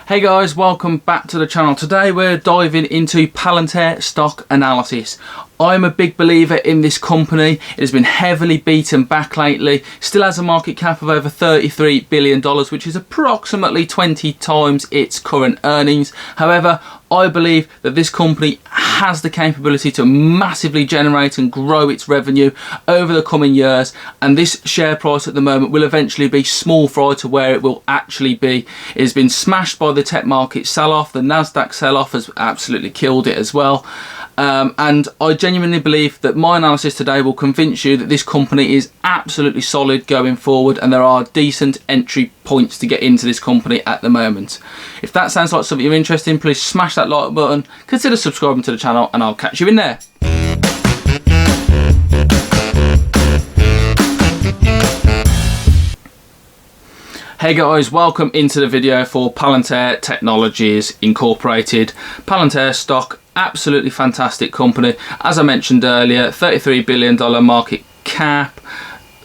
Hey guys, welcome back to the channel. Today we're diving into Palantir stock analysis. I'm a big believer in this company. It has been heavily beaten back lately. Still has a market cap of over $33 billion, which is approximately 20 times its current earnings. However, I believe that this company has the capability to massively generate and grow its revenue over the coming years, and this share price at the moment will eventually be small fry to where it will actually be. It has been smashed by the tech market sell-off. The Nasdaq sell-off has absolutely killed it as well. And I genuinely believe that my analysis today will convince you that this company is absolutely solid going forward, and there are decent entry points to get into this company at the moment. If that sounds like something you're interested in, please smash that like button, consider subscribing to the channel, and I'll catch you in there. Hey guys, welcome into the video for Palantir Technologies Incorporated. Palantir stock, absolutely fantastic company. As I mentioned earlier, $33 billion market cap.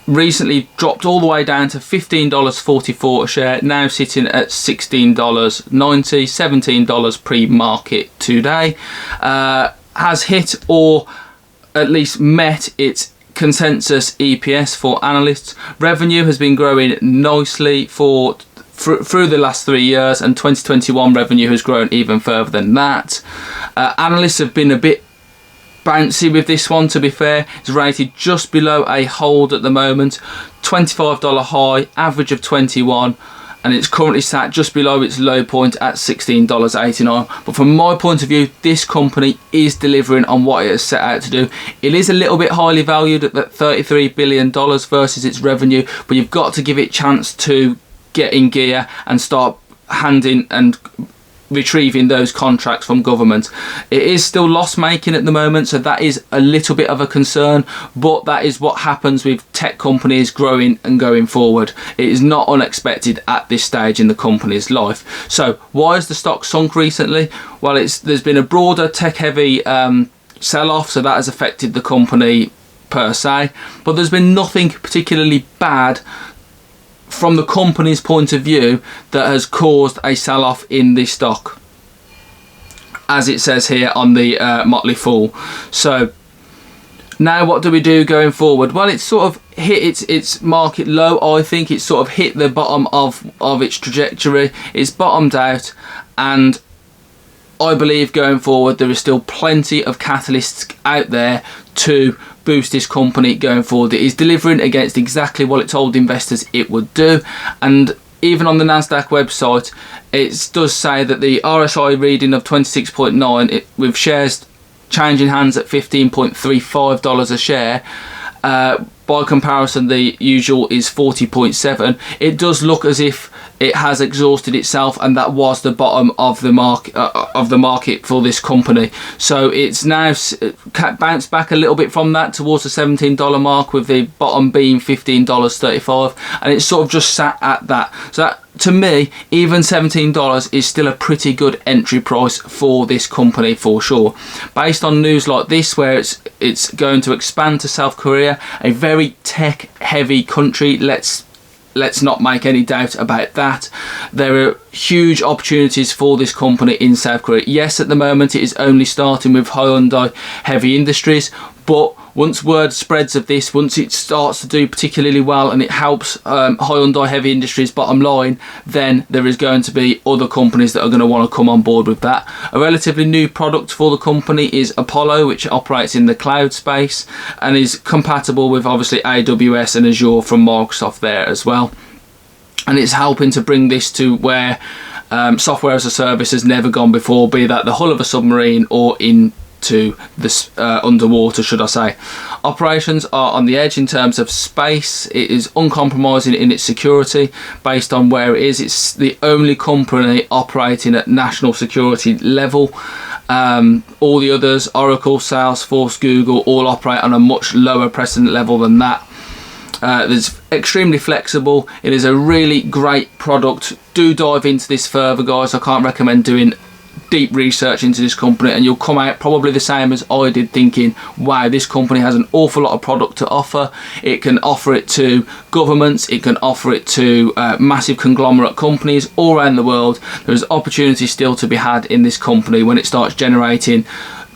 Recently dropped all the way down to $15.44 a share, now sitting at $16.90, $17 pre-market today. Has hit or at least met its consensus EPS for analysts. Revenue has been growing nicely through the last 3 years, and 2021 revenue has grown even further than that. Analysts have been a bit bouncy with this one, to be fair. It's rated just below a hold at the moment, $25 high, average of 21, and it's currently sat just below its low point at $16.89. But from my point of view, this company is delivering on what it has set out to do. It is a little bit highly valued at that $33 billion versus its revenue, but you've got to give it a chance to get in gear and start handing and retrieving those contracts from government. It is still loss making at the moment, so that is a little bit of a concern, but that is what happens with tech companies growing and going forward. It is not unexpected at this stage in the company's life. So why has the stock sunk recently? Well, there's been a broader tech heavy sell-off, so that has affected the company per se, but there's been nothing particularly bad from the company's point of view that has caused a sell-off in the stock, as it says here on the Motley Fool. So now what do we do going forward? Well, it's sort of hit its market low. I think it's sort of hit the bottom of its trajectory. It's bottomed out, and I believe going forward there is still plenty of catalysts out there to boost this company going forward. It is delivering against exactly what it told investors it would do, and even on the Nasdaq website it does say that the RSI reading of 26.9 with shares changing hands at $15.35 a share, by comparison the usual is 40.7. It does look as if it has exhausted itself, and that was the bottom of the market for this company. So it's now bounced back a little bit from that towards the $17 mark, with the bottom being $15.35, and it's sort of just sat at that. So that, to me, even $17 is still a pretty good entry price for this company for sure. Based on news like this, where it's going to expand to South Korea, a very tech heavy country, let's not make any doubt about that. There are huge opportunities for this company in South Korea. Yes, at the moment it is only starting with Hyundai Heavy Industries, but once word spreads of this, once it starts to do particularly well and it helps Hyundai Heavy Industries bottom line, then there is going to be other companies that are going to want to come on board with that. A relatively new product for the company is Apollo, which operates in the cloud space and is compatible with obviously AWS and Azure from Microsoft there as well. And it's helping to bring this to where software as a service has never gone before, be that the hull of a submarine or into this underwater, should I say. Operations are on the edge in terms of space. It is uncompromising in its security based on where it is. It's the only company operating at national security level. All the others, Oracle, Salesforce, Google, all operate on a much lower precedent level than that. It's extremely flexible. It is a really great product. Do dive into this further, guys. I can't recommend doing deep research into this company, and you'll come out probably the same as I did, thinking, wow, this company has an awful lot of product to offer. It can offer it to governments, it can offer it to massive conglomerate companies all around the world. There's opportunity still to be had in this company when it starts generating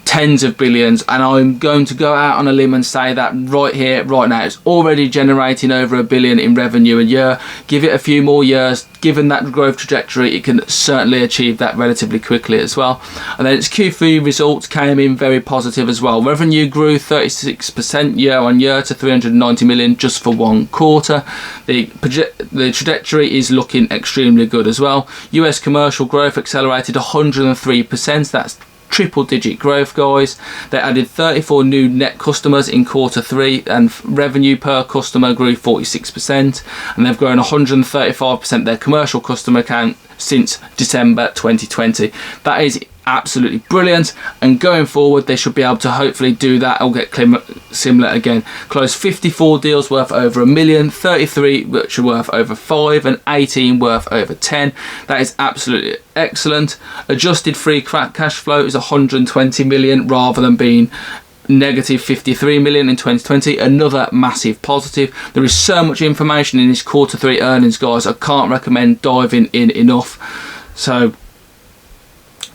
tens of billions, and I'm going to go out on a limb and say that right here, right now, it's already generating over $1 billion in revenue a year. Give it a few more years, given that growth trajectory, it can certainly achieve that relatively quickly as well. And then its Q3 results came in very positive as well. Revenue grew 36% year on year to 390 million just for one quarter. The trajectory is looking extremely good as well. US commercial growth accelerated 103%. That's triple digit growth, guys. They added 34 new net customers in quarter 3, and revenue per customer grew 46%, and they've grown 135% their commercial customer count since December 2020. That is absolutely brilliant, and going forward they should be able to hopefully do that or get similar again. Closed 54 deals worth over $1 million, 33 which are worth over 5, and 18 worth over 10. That is absolutely excellent. Adjusted free cash flow is 120 million rather than being negative 53 million in 2020. Another massive positive. There is so much information in this quarter 3 earnings, guys. I can't recommend diving in enough. So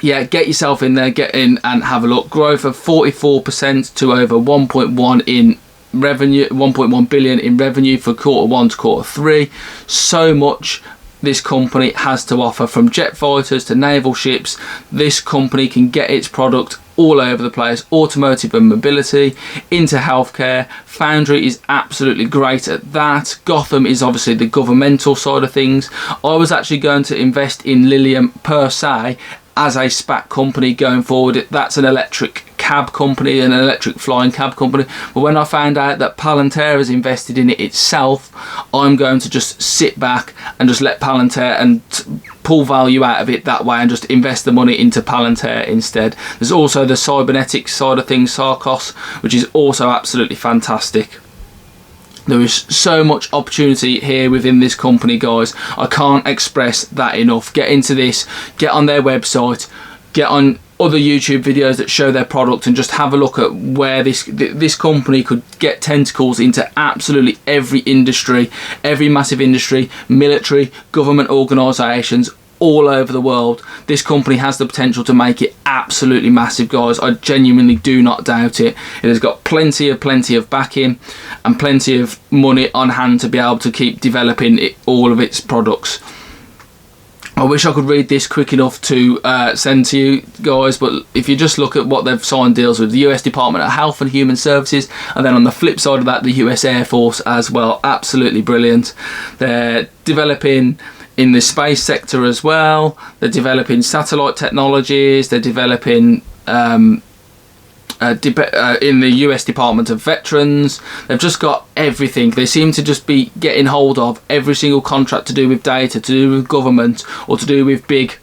yeah, get yourself in there, get in and have a look. Growth of 44% to over 1.1 in revenue, 1.1 billion in revenue for quarter 1 to quarter 3. So much this company has to offer, from jet fighters to naval ships. This company can get its product all over the place. Automotive and mobility, into healthcare. Foundry is absolutely great at that. Gotham is obviously the governmental side of things. I was actually going to invest in Lilium per se as a SPAC company going forward. That's an electric cab company, an electric flying cab company. But when I found out that Palantir has invested in it itself, I'm going to just sit back and just let Palantir and pull value out of it that way, and just invest the money into Palantir instead. There's also the cybernetics side of things, Sarkos, which is also absolutely fantastic. There is so much opportunity here within this company, guys. I can't express that enough. Get into this, get on their website, get on other YouTube videos that show their product, and just have a look at where this company could get tentacles into absolutely every industry, every massive industry, military, government organisations, all over the world. This company has the potential to make it absolutely massive, guys. I genuinely do not doubt it. It has got plenty of backing and plenty of money on hand to be able to keep developing all of its products. I wish I could read this quick enough to send to you guys, but if you just look at what they've signed deals with, the US Department of Health and Human Services, and then on the flip side of that, the US Air Force as well. Absolutely brilliant. They're developing in the space sector as well. They're developing satellite technologies. They're developing in the US Department of Veterans. They've just got everything. They seem to just be getting hold of every single contract to do with data, to do with government, or to do with big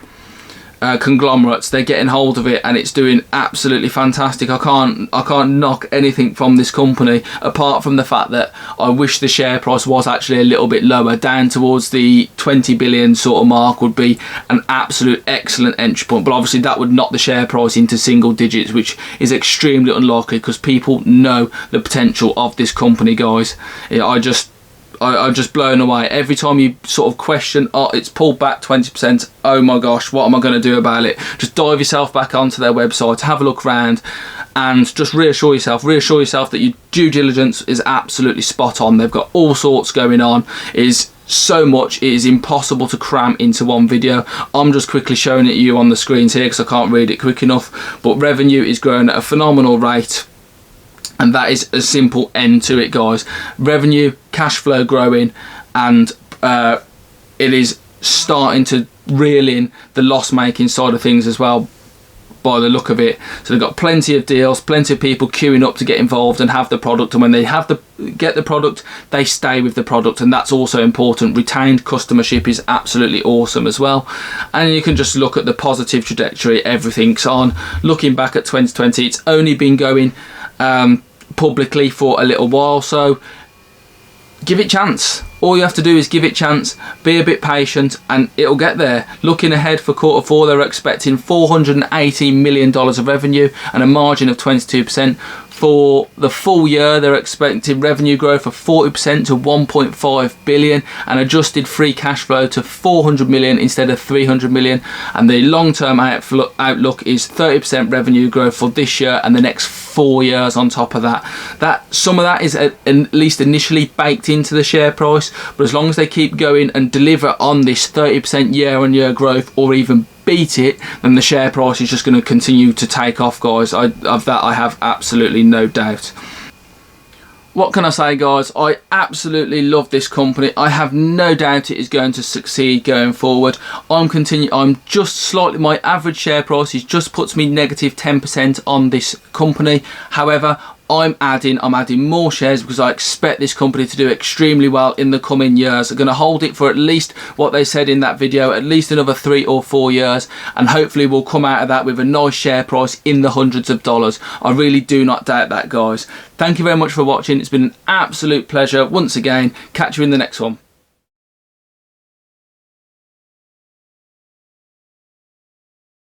conglomerates. They're getting hold of it, and it's doing absolutely fantastic. I can't knock anything from this company, apart from the fact that I wish the share price was actually a little bit lower, down towards the 20 billion sort of mark would be an absolute excellent entry point. But obviously that would knock the share price into single digits, which is extremely unlikely, because people know the potential of this company, guys. I'm just blown away. Every time you sort of question, oh, it's pulled back 20%, oh my gosh, what am I going to do about it? Just dive yourself back onto their website, have a look around, and just reassure yourself that your due diligence is absolutely spot on. They've got all sorts going on. It is so much, it is impossible to cram into one video. I'm just quickly showing it to you on the screens here because I can't read it quick enough, but revenue is growing at a phenomenal rate. And that is a simple end to it, guys. Revenue, cash flow growing, and it is starting to reel in the loss-making side of things as well, by the look of it. So they've got plenty of deals, plenty of people queuing up to get involved and have the product. And when they get the product, they stay with the product, and that's also important. Retained customership is absolutely awesome as well. And you can just look at the positive trajectory everything's on. Looking back at 2020, it's only been going publicly for a little while, so give it a chance. All you have to do is give it a chance, be a bit patient, and it'll get there. Looking ahead for quarter four, they're expecting $418 million of revenue and a margin of 22%. For the full year, they're expecting revenue growth of 40% to 1.5 billion and adjusted free cash flow to 400 million instead of 300 million. And the long-term outlook is 30% revenue growth for this year and the next 4 years on top of that. Some of that is at least initially baked into the share price, but as long as they keep going and deliver on this 30% year-on-year growth or even beat it, then the share price is just going to continue to take off, guys. Of that I have absolutely no doubt. What can I say, guys? I absolutely love this company. I have no doubt it is going to succeed going forward. I'm just slightly, my average share price is just puts me negative 10% on this company. However, I'm adding more shares because I expect this company to do extremely well in the coming years. I'm going to hold it for at least what they said in that video, at least another 3 or 4 years, and hopefully we'll come out of that with a nice share price in the hundreds of dollars. I really do not doubt that, guys. Thank you very much for watching. It's been an absolute pleasure once again. Catch you in the next one.